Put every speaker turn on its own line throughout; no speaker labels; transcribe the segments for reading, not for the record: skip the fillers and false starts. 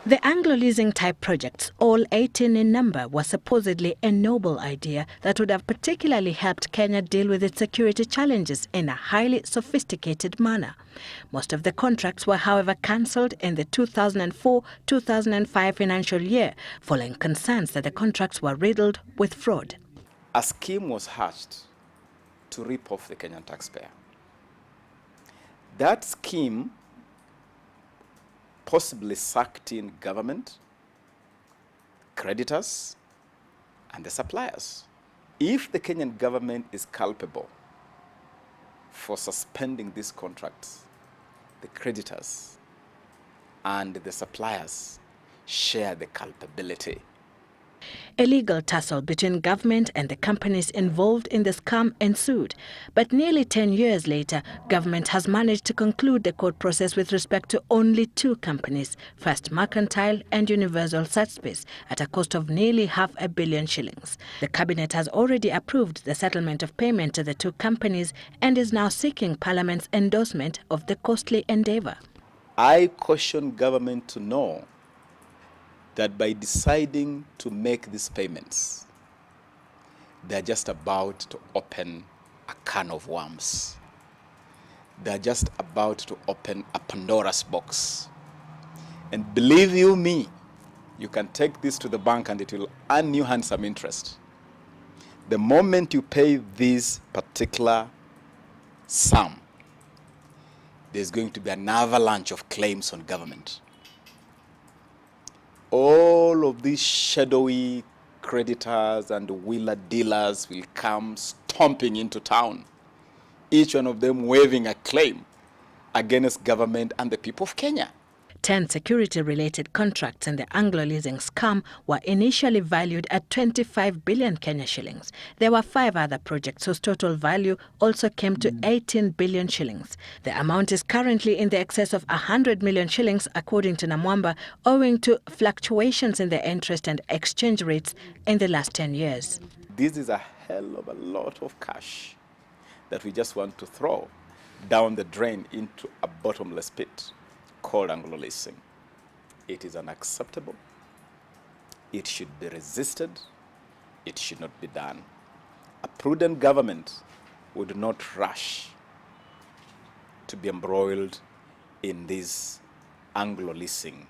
The Anglo Leasing type projects, all 18 in number, was supposedly a noble idea that would have particularly helped Kenya deal with its security challenges in a highly sophisticated manner. Most of the contracts were, however, cancelled in the 2004-2005 financial year, following concerns that the contracts were riddled with fraud.
A scheme was hatched to rip off the Kenyan taxpayer. That scheme possibly sucked in government, creditors, and the suppliers. If the Kenyan government is culpable for suspending these contracts, the creditors and the suppliers share the culpability.
A legal tussle between government and the companies involved in the scam ensued, but nearly 10 years later, government has managed to conclude the court process with respect to only two companies, First Mercantile and Universal Suchspace, at a cost of nearly £500 million shillings. The cabinet has already approved the settlement of payment to the two companies and is now seeking Parliament's endorsement of the costly endeavour.
I caution government to know that by deciding to make these payments, they're just about to open a can of worms. They're just about to open a Pandora's box. And believe you me, you can take this to the bank and it will earn you handsome interest. The moment you pay this particular sum, there's going to be an avalanche of claims on government. All of these shadowy creditors and wheeler dealers will come stomping into town, each one of them waving a claim against government and the people of Kenya.
10 security-related contracts in the Anglo Leasing scam were initially valued at 25 billion Kenya shillings. There were 5 other projects whose total value also came to 18 billion shillings. The amount is currently in the excess of 100 million shillings, according to Namwamba, owing to fluctuations in the interest and exchange rates in the last 10 years.
This is a hell of a lot of cash that we just want to throw down the drain into a bottomless pit called Anglo Leasing. It is unacceptable. It should be resisted. It should not be done. A prudent government would not rush to be embroiled in this Anglo Leasing.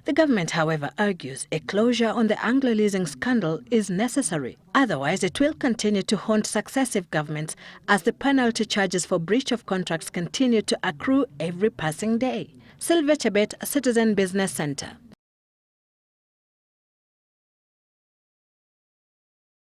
The government, however, argues a closure on the Anglo Leasing scandal is necessary. Otherwise, it will continue to haunt successive governments as the penalty charges for breach of contracts continue to accrue every passing day. Sylvia Chebet, Citizen Business Centre.